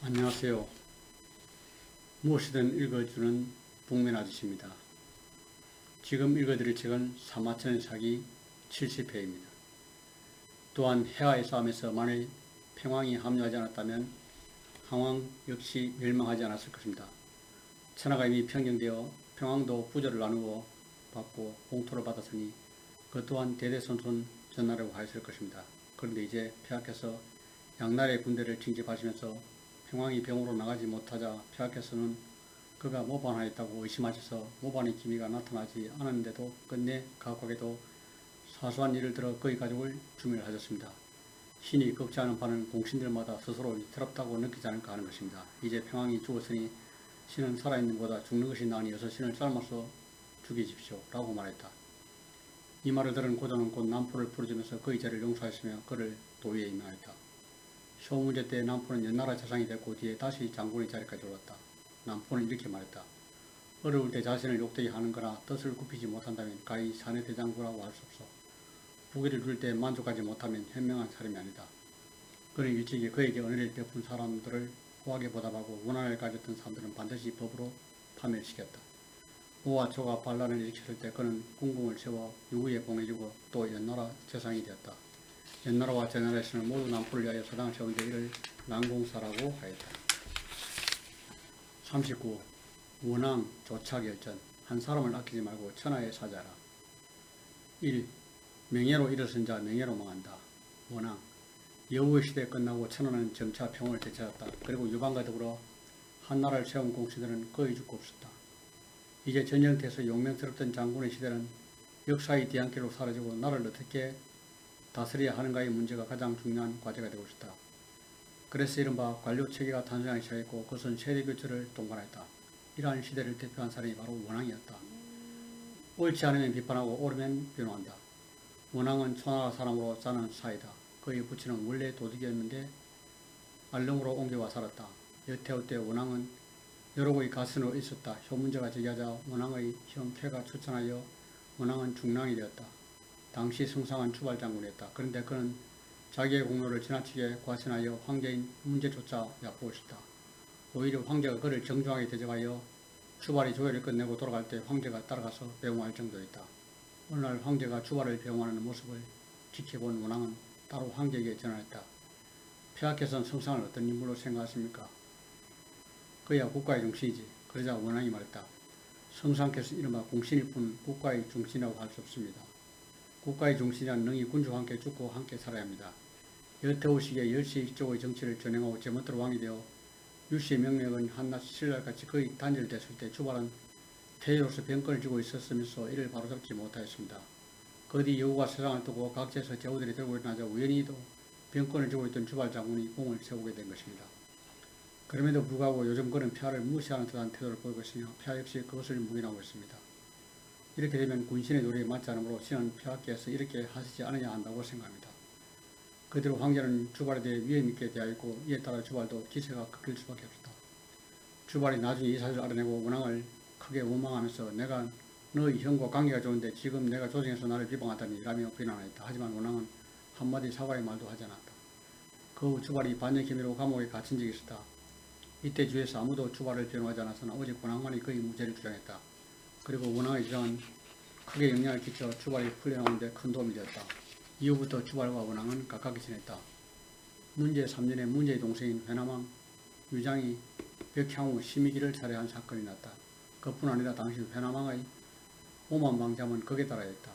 안녕하세요. 무엇이든 읽어주는 북면 아저씨입니다. 지금 읽어드릴 책은 사마천의 사기 70회입니다. 또한 해와의 싸움에서 만일 평왕이 합류하지 않았다면 항왕 역시 멸망하지 않았을 것입니다. 천하가 이미 평정되어 평왕도 부조를 나누어 받고 공토를 받았으니 그 또한 대대손손 전하려고 하였을 것입니다. 그런데 이제 폐하께서 양나라의 군대를 징집하시면서 평왕이 병으로 나가지 못하자 폐하께서는 그가 모반하였다고 의심하셔서 모반의 기미가 나타나지 않았는데도 끝내 각각에도 사소한 일을 들어 그의 가족을 주멸하셨습니다. 신이 꺾지 않은 바는 공신들마다 스스로 위태롭다고 느끼지 않을까 하는 것입니다. 이제 평왕이 죽었으니 신은 살아있는 것보다 죽는 것이 나으니 어서 신을 삶아서 죽이십시오 라고 말했다. 이 말을 들은 고조는 곧 남포를 부르짖으면서 그의 죄를 용서하였으며 그를 도위에 임명하였다. 쇼문제 때 남포는 연나라 재상이 됐고 뒤에 다시 장군의 자리까지 올랐다. 남포는 이렇게 말했다. 어려울 때 자신을 욕되게 하는 거나 뜻을 굽히지 못한다면 가히 사내 대장부라고 할 수 없어. 부귀를 줄 때 만족하지 못하면 현명한 사람이 아니다. 그는 일찍이 그에게 은혜를 베푼 사람들을 후하게 보답하고 원한을 가졌던 사람들은 반드시 법으로 파멸시켰다. 우와 초가 반란을 일으켰을 때 그는 궁궁을 세워 유구에 봉해주고 또 연나라 재상이 되었다. 연나라와 제나라에서는 모두 남포를 위하여 사당을 세우는데 이를 난공사라고 하였다. 39. 원왕 조차결전. 한 사람을 아끼지 말고 천하에 사자라. 1. 명예로 일어선 자 명예로 망한다. 원왕. 여우의 시대 끝나고 천하는 점차 평온을 되찾았다. 그리고 유방과 더불어 한나라를 세운 공신들은 거의 죽고 없었다. 이제 전쟁터에서 용맹스럽던 장군의 시대는 역사의 뒤안길로 사라지고 나라를 어떻게 다스려야 하는가의 문제가 가장 중요한 과제가 되고 있다. 그래서 이른바 관료체계가 탄생하기 시작했고 그것은 세대교체를 동반했다. 이러한 시대를 대표한 사람이 바로 원왕이었다. 옳지 않으면 비판하고 옳으면 변호한다. 원왕은 초나라 사람으로 자는 사이다. 그의 부친은 원래 도둑이었는데 알릉으로 옮겨와 살았다. 여태오 때 원왕은 여러 곳의 가선으로 있었다. 효문제가 제기하자 원왕의 형 쾌가 추천하여 원왕은 중랑이 되었다. 당시 승상은 주발장군이었다. 그런데 그는 자기의 공로를 지나치게 과신하여 황제인 문제조차 얕보았다. 오히려 황제가 그를 정중하게 대접하여 주발이 조회를 끝내고 돌아갈 때 황제가 따라가서 배웅할 정도였다. 어느 날 황제가 주발을 배웅하는 모습을 지켜본 원왕은 따로 황제에게 전화했다. 폐하께서는 승상을 어떤 인물로 생각하십니까? 그야 국가의 중심이지. 그러자 원왕이 말했다. 승상께서 이른바 공신일 뿐 국가의 중심이라고 할 수 없습니다. 국가의 중심이란 능히 군주와 함께 죽고 함께 살아야 합니다. 여태오 시기에 열시족의 정치를 전행하고 제멋대로 왕이 되어 유씨의 명맥은 한낱 신랄같이 거의 단절됐을 때 주발은 폐위로서 병권을 쥐고 있었으면서 이를 바로잡지 못하였습니다. 그 뒤 여우가 세상을 뜨고 각지에서 제후들이 들고 일어나자 우연히도 병권을 쥐고 있던 주발 장군이 공을 세우게 된 것입니다. 그럼에도 불구하고 요즘 그는 폐하를 무시하는 듯한 태도를 보이고 있으며 폐하 역시 그것을 묵인하고 있습니다. 이렇게 되면 군신의 노래에 맞지 않으므로 신은 폐하께서 이렇게 하시지 않으냐 한다고 생각합니다. 그대로 황제는 주발에 대해 위험있게 대하였고 이에 따라 주발도 기세가 꺾일 수밖에 없었다. 주발이 나중에 이 사실을 알아내고 원왕을 크게 원망하면서 내가 너의 형과 관계가 좋은데 지금 내가 조정해서 나를 비방하다니 라며 비난하였다. 하지만 원왕은 한마디 사과의 말도 하지 않았다. 그 후 주발이 반역혐의로 감옥에 갇힌 적이 있었다. 이때 주위에서 아무도 주발을 변호하지 않았으나 오직 원왕만이 그의 무죄를 주장했다. 그리고 원왕의 주장은 크게 영향을 끼쳐 주발이 풀려나오는 데 큰 도움이 되었다. 이후부터 주발과 원왕은 가깝게 지냈다. 문제 3년에 문제의 동생인 회남왕 유장이 벽향후 심의기를 살해한 사건이 났다. 그뿐 아니라 당시 회남왕의 오만방자문 극에 따라였다.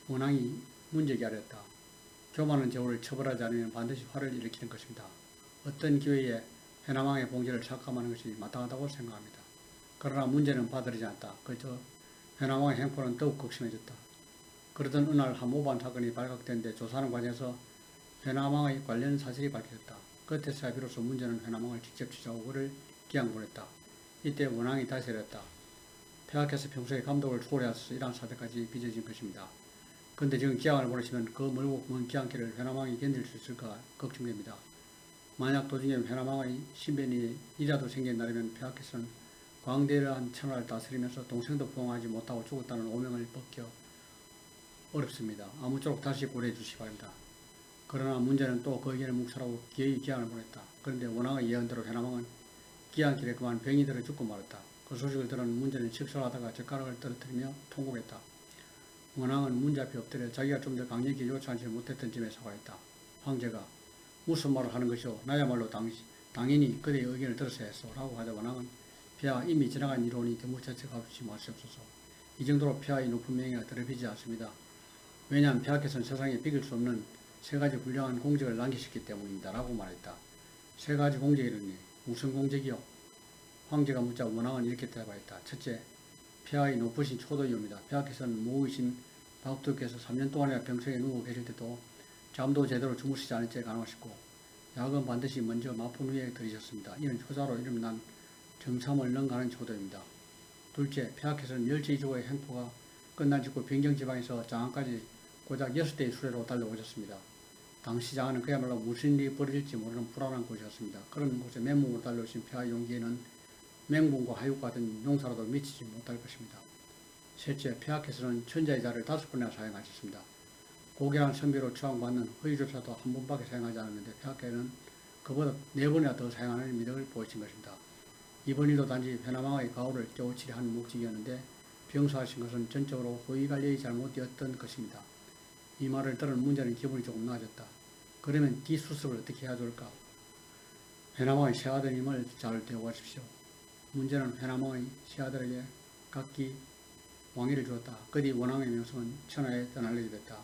원왕이 문제에게 아뢰었다. 교만한 제후를 처벌하지 않으면 반드시 화를 일으키는 것입니다. 어떤 기회에 회남왕의 봉제를 삭감하는 것이 마땅하다고 생각합니다. 그러나 문제는 받아들이지 않았다. 그저 회남왕의 행포는 더욱 극심해졌다. 그러던 어느 날 한 모반 사건이 발각된 데 조사하는 과정에서 회남왕의 관련 사실이 밝혀졌다. 그때서야 비로소 문제는 회남왕을 직접 취재하고 그를 기양 보냈다. 이때 원왕이 다시 이랬다. 폐하께서 평소에 감독을 소홀히 하셔서 이러한 사태까지 빚어진 것입니다. 그런데 지금 기양을 보내시면 그 멀고 먼 기양길을 회남왕이 견딜 수 있을까 걱정됩니다. 만약 도중에 회남왕의 신변이 이라도 생긴다면 폐하께서는 광대한 천하를 다스리면서 동생도 보호하지 못하고 죽었다는 오명을 벗겨 어렵습니다. 아무쪼록 다시 고려해 주시기 바랍니다. 그러나 문제는 또 거기에는 묵살하고 기어이 기한을 보냈다. 그런데 원왕의 예언대로 회남왕은 기한길에 그만 병이 들어 죽고 말았다. 그 소식을 들은 문제는 식사하다가 젓가락을 떨어뜨리며 통곡했다. 원왕은 문제 앞에 엎드려 자기가 좀 더 강력히 요청하지 못했던 점에 사과했다. 황제가 무슨 말을 하는 것이오? 나야말로 당연히 그대의 의견을 들었어야 했소. 라고 하자 원왕은 폐하 이미 지나간 이론이 너무 자책하지 마시옵소서. 이 정도로 폐하의 높은 명예가 더럽히지 않습니다. 왜냐하면 폐하께서는 세상에 비길 수 없는 세 가지 훌륭한 공적을 남기셨기 때문입니다. 라고 말했다. 세 가지 공적이라니 무슨 공적이요? 황제가 묻자 원왕은 이렇게 대답하였다. 첫째, 폐하의 높으신 초도이옵니다. 폐하께서는 모의신 박두께서 3년 동안이나 병석에 누워 계실 때도 잠도 제대로 주무시지 않은 채 간호하셨고 약은 반드시 먼저 마폰 후에 들이셨습니다. 이는 효자로 이름난 정삼을 능가하는 초도입니다. 둘째, 폐하께서는 멸치이조의 행포가 끝난 직후 변경지방에서 장안까지 고작 6대의 수레로 달려오셨습니다. 당시 장안은 그야말로 무슨 일이 벌어질지 모르는 불안한 곳이었습니다. 그런 곳에 맨몸으로 달려오신 폐하의 용기에는 맹군과 하육 같은 용사라도 미치지 못할 것입니다. 셋째, 폐하께서는 천자의 자를 5번이나 사용하셨습니다. 고결한 선비로 추앙받는 허위조차도 한 번밖에 사용하지 않았는데 폐하께는 그보다 4번이나 더 사용하는 미덕을 보이신 것입니다. 이번 일도 단지 회남왕의 가호를 깨우치려 하는 목적이었는데 병사하신 것은 전적으로 호위관리의 잘못이었던 것입니다. 이 말을 들은 문제는 기분이 조금 나아졌다. 그러면 뒷수습을 어떻게 해야 좋을까? 회남왕의 새아드님을 잘 대우하십시오. 문제는 회남왕의 새아들에게 각기 왕위를 주었다. 그뒤 원왕의 명성은 천하에 떠날리게 됐다.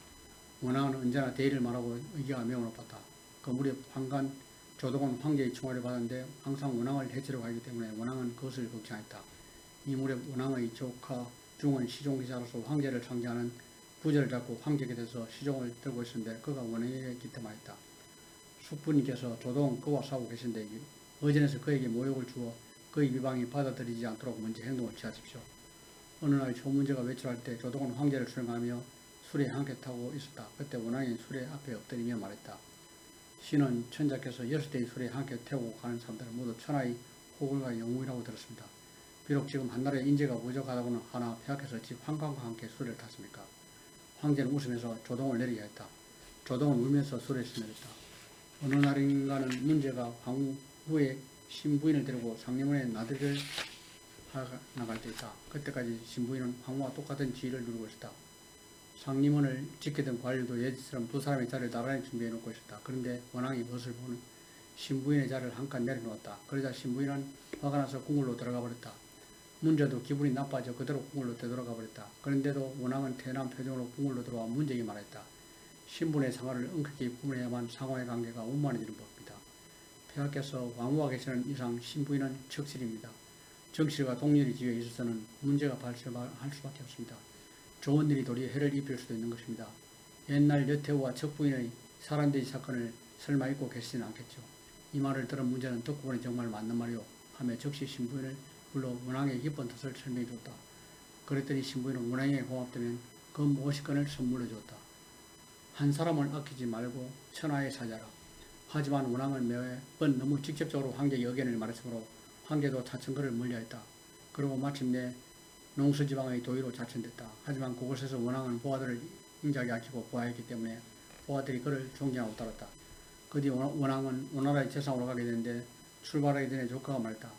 원왕은 언제나 대의를 말하고 의기가 매우 높았다. 그 무렵 황간 조동은 황제의 청화를 받았는데 항상 원왕을 해치려고 하기 때문에 원왕은 그것을 걱정했다. 이 무렵 원왕의 조카 중은 시종기사로서 황제를 상징하는 부제를 잡고 황제 곁에서 시종을 들고 있었는데 그가 원왕에게 기뜸하였다. 숙부님께서 조동 그와 싸우고 계신데 어진에서 그에게 모욕을 주어 그의 비방이 받아들이지 않도록 먼저 행동을 취하십시오. 어느 날 조문제가 외출할 때 조동은 황제를 수령하며 수레에 함께 타고 있었다. 그때 원왕이 수레 앞에 엎드리며 말했다. 신은 천자께서 6대의 수레에 함께 태우고 가는 사람들은 모두 천하의 호걸과 영웅이라고 들었습니다. 비록 지금 한나라에 인재가 부족하다고는 하나 폐하께서 집 황강과 함께 수레를 탔습니까? 황제는 웃으면서 조동을 내리게 했다. 조동은 울면서 수레에서 내렸다. 어느 날인가는 문제가 황후의 신부인을 데리고 상림원에 나들이를 나갈 때 있다. 그때까지 신부인은 황후와 똑같은 지위를 누리고 있었다. 상림원을 지키던 관리도 예지처럼 두 사람의 자리를 나란히 준비해 놓고 있었다. 그런데 원왕이 그것을 보는 신부인의 자리를 한 칸 내려놓았다. 그러자 신부인은 화가 나서 궁궐로 들어가 버렸다. 문제도 기분이 나빠져 그대로 궁궐로 되돌아가 버렸다. 그런데도 원왕은 태연한 표정으로 궁궐로 들어와 문제에게 말했다. 신분의 상하를 엄격히 구분해야만 상호의 관계가 원만해지는 법입니다. 폐하께서 왕후와 계시는 이상 신부인은 척실입니다. 정실과 동률의 지위에 있어서는 문제가 발생할 수밖에 없습니다. 좋은 일이 도리어 해를 입힐 수도 있는 것입니다. 옛날 여태우와 척부인의 사란돼지 사건을 설마 잊고 계시지는 않겠죠. 이 말을 들은 문제는 듣고 보니 정말 맞는 말이오 하며 즉시 신부인을 불러 원왕의 기쁜 뜻을 설명해 줬다. 그랬더니 신부인은 원왕에게 고맙다면 그 50건을 선물로 줬다. 한 사람을 아끼지 말고 천하에 사자라. 하지만 원왕은 매번 너무 직접적으로 황제의 의견을 말했으므로 황제도 차츰 그를 멀리하였다. 그리고 마침내 농수지방의 도의로 자천됐다. 하지만 그곳에서 원왕은 보아들을 인자하게 아끼고 보아했기 때문에 보아들이 그를 존경하고 따랐다. 그 뒤 원왕은 오나라의 재상으로 가게 되는데 출발하기 전에 조카가 말했다.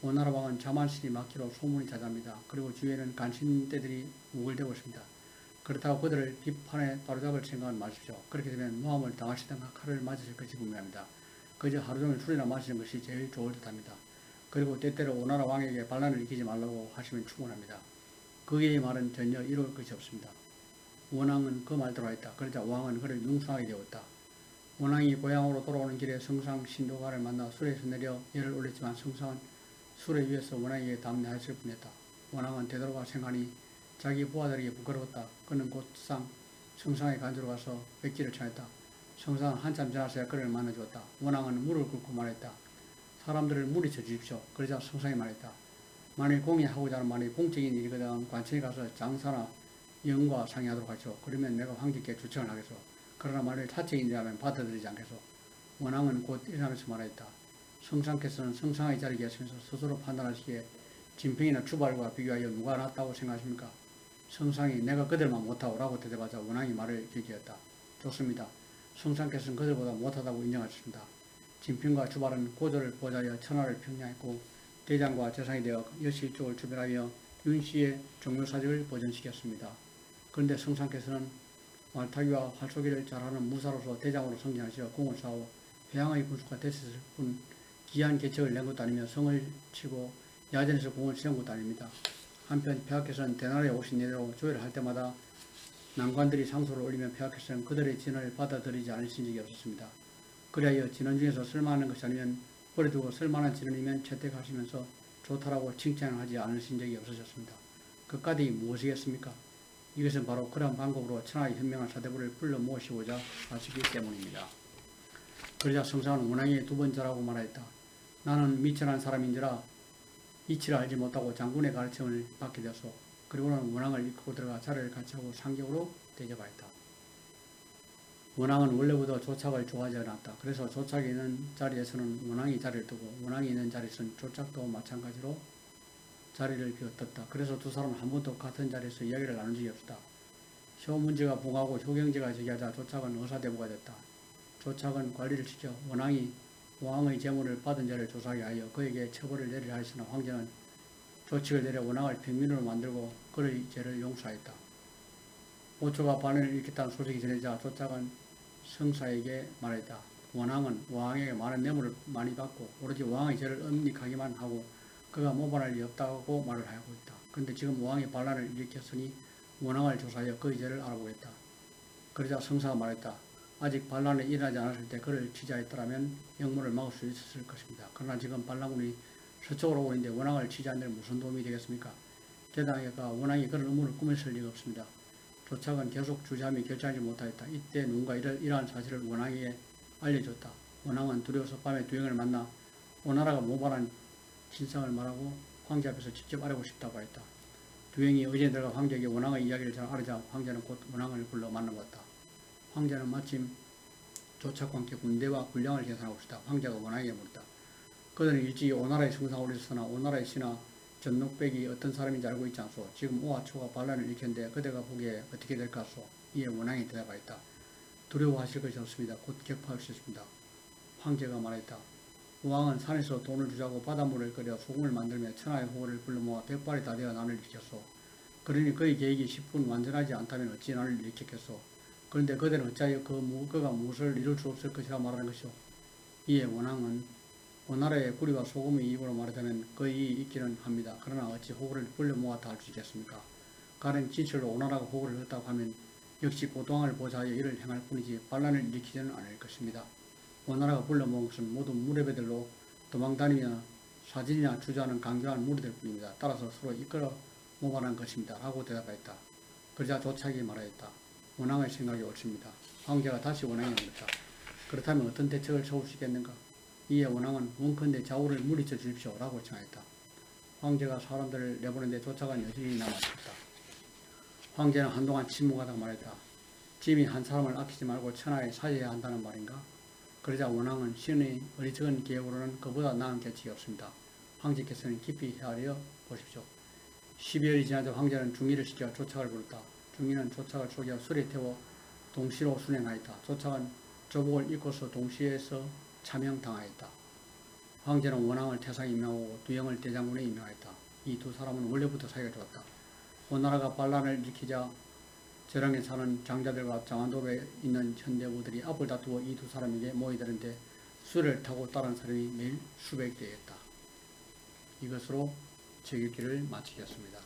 오나라 왕은 자만실이 막히로 소문이 자자합니다. 그리고 주위에는 간신대들이 우글대고 있습니다. 그렇다고 그들을 비판에 바로잡을 생각은 마십시오. 그렇게 되면 모함을 당하시던가 칼을 맞으실 것이 분명합니다. 그저 하루 종일 술이나 마시는 것이 제일 좋을 듯합니다. 그리고 때때로 오나라 왕에게 반란을 일으키지 말라고 하시면 충분합니다. 그의 말은 전혀 이룰 것이 없습니다. 원왕은 그 말대로 했다. 그러자 왕은 그를 융상하게 되었다. 원왕이 고향으로 돌아오는 길에 성상 신도가를 만나 수레에서 내려 열을 올렸지만 성상은 수레 위에서 원왕에게 담례하였을 뿐이었다. 원왕은 되돌아가 생각하니 자기 부하들에게 부끄러웠다. 그는 곧상 성상의 간주로 가서 백지를 청했다. 성상은 한참 지나서야 그를 만나주었다. 원왕은 물을 끓고 말했다. 사람들을 물리쳐 주십시오. 그러자 성상이 말했다. 만일 공이 하고자 하는 말이 공적인 일이거든 관청에 가서 장사나 영과 상의하도록 하시오. 그러면 내가 황제께 주청을 하겠소. 그러나 만일 사적인 일이라면 받아들이지 않겠소. 원왕은 곧 일어나면서 말했다. 성상께서는 성상의 자리에 계시면서 스스로 판단하시기에 진평이나 추발과 비교하여 누가 낫다고 생각하십니까? 성상이 내가 그들만 못하고 라고 대답하자 원왕이 말을 길게했다. 좋습니다. 승상께서는 그들보다 못하다고 인정하셨습니다. 진평과 주발은 고조를 보좌하여 천하를 평양했고 대장과 재상이 되어 여실족을 주변하여 윤씨의 종묘사직을 보존시켰습니다. 그런데 승상께서는 말타기와 활쏘기를 잘하는 무사로서 대장으로 성장하시어 공을 쌓아 회양의 군수가 됐을 뿐 기한 계책을 낸 것도 아니며 성을 치고 야전에서 공을 세운 것도 아닙니다. 한편 폐하께서는 대나라에 오신 예대로 조회를 할 때마다 난관들이 상소를 올리며 폐하께서는 그들의 진언을 받아들이지 않으신 적이 없었습니다. 그리하여 진언 중에서 쓸만한 것이 아니면 버려두고 쓸만한 진언이면 채택하시면서 좋다라고 칭찬을 하지 않으신 적이 없으셨습니다. 그까지 무엇이겠습니까? 이것은 바로 그러한 방법으로 천하의 현명한 사대부를 불러 모으시고자 하시기 때문입니다. 그러자 성상은 원왕이 두 번 절하고 말하였다. 나는 미천한 사람인지라 이치를 알지 못하고 장군의 가르침을 받게 되었소. 그리고는 원왕을 이끌고 들어가 자리를 같이하고 상격으로 대접하였다. 원왕은 원래부터 조착을 좋아하지 않았다. 그래서 조착이 있는 자리에서는 원왕이 자리를 두고 원왕이 있는 자리에서는 조착도 마찬가지로 자리를 비웠다. 그래서 두 사람은 한 번도 같은 자리에서 이야기를 나눈 적이 없었다. 효문제가 붕하고 효경제가 제기하자 조착은 의사대부가 됐다. 조착은 관리를 시켜 원왕이 왕의 재물을 받은 자를 조사하게 하여 그에게 처벌을 내리려 하였으나 황제는 조칙을 내려 원왕을 평민으로 만들고 그의 죄를 용서하였다. 오초가 반을 일으켰다는 소식이 전해지자 조착은 성사에게 말했다. 원왕은 왕에게 많은 뇌물을 많이 받고 오로지 왕의 죄를 음닉하기만 하고 그가 모반할 리 없다고 말을 하고 있다. 그런데 지금 왕이 반란을 일으켰으니 원왕을 조사하여 그의 죄를 알아보겠다. 그러자 성사가 말했다. 아직 반란이 일어나지 않았을 때 그를 취재했더라면 역모를 막을 수 있었을 것입니다. 그러나 지금 반란군이 서쪽으로 오고 있는데 원왕을 취재하는 데 무슨 도움이 되겠습니까? 게다가 원왕이 그런 의문을 꾸몄을 리가 없습니다. 조착은 계속 주저하며 결정하지 못하였다. 이때 누군가 이러한 사실을 원왕에게 알려줬다. 원왕은 두려워서 밤에 두영을 만나 오나라가 모반한 진상을 말하고 황제 앞에서 직접 알아보고 싶다고 했다. 두영이 의전에 들어가 황제에게 원왕의 이야기를 잘 알으자 황제는 곧 원왕을 불러 만나봤다. 황제는 마침 조착과 함께 군대와 군량을 계산하고 있었다. 황제가 원왕에게 물었다. 그들은 일찍이 오나라의 성상을 올렸으나 오나라의 신하 전록백이 어떤 사람인지 알고 있지 않소. 지금 오하초가 반란을 일으켰는데 그대가 보기에 어떻게 될까소. 이에 원왕이 대답하였다. 두려워하실 것이 없습니다. 곧 격파할 수 있습니다. 황제가 말했다. 왕은 산에서 돈을 주자고 바닷물을 끓여 소금을 만들며 천하의 호를 불러 모아 백발이 다 되어 난을 일으켰소. 그러니 그의 계획이 10분 완전하지 않다면 어찌 난을 일으켰겠소. 그런데 그들은 어찌하여 그가 무엇을 이룰 수 없을 것이라 말하는 것이오. 이에 원왕은 오나라의 구리와 소금의 입으로 말하자면 거의 있기는 합니다. 그러나 어찌 호구를 불러 모았다 할 수 있겠습니까? 가령 진실로 오나라가 호구를 했다고 하면 역시 고도왕을 보좌하여 이를 행할 뿐이지 반란을 일으키지는 않을 것입니다. 오나라가 불러 모은 것은 모두 무례배들로 도망다니며 사진이나 주저하는 강경한 무리들 뿐입니다. 따라서 서로 이끌어 모반한 것입니다. 라고 대답하였다. 그러자 조착이 말하였다. 원왕의 생각이 옳습니다. 황제가 다시 원왕에게 물었다. 그렇다면 어떤 대책을 세울 수 있겠는가? 이에 원왕은 원컨대 좌우를 물리쳐 주십시오 라고 청하였다. 황제가 사람들을 내보내는데 조착은 여전히 남아있었다. 황제는 한동안 침묵하다가 말했다. 짐이 한 사람을 아끼지 말고 천하에 사죄해야 한다는 말인가? 그러자 원왕은 신의 어리석은 계획으로는 그보다 나은 계책이 없습니다. 황제께서는 깊이 헤아려 보십시오. 12월이 지나자 황제는 중의를 시켜 조착을 부른다. 중의는 조착을 속여 술에 태워 동시로 순행하였다. 조착은 조복을 입고서 동시에서 참형당하였다. 황제는 원왕을 태상에 임명하고 두영을 대장군에 임명하였다. 이 두 사람은 원래부터 사이가 좋았다. 오나라가 반란을 일으키자 저랑에 사는 장자들과 장안도에 있는 현대부들이 앞을 다투어 이 두 사람에게 모이드는데 수레를 타고 따른 사람이 매일 수백 대였다. 이것으로 제 읽기를 마치겠습니다.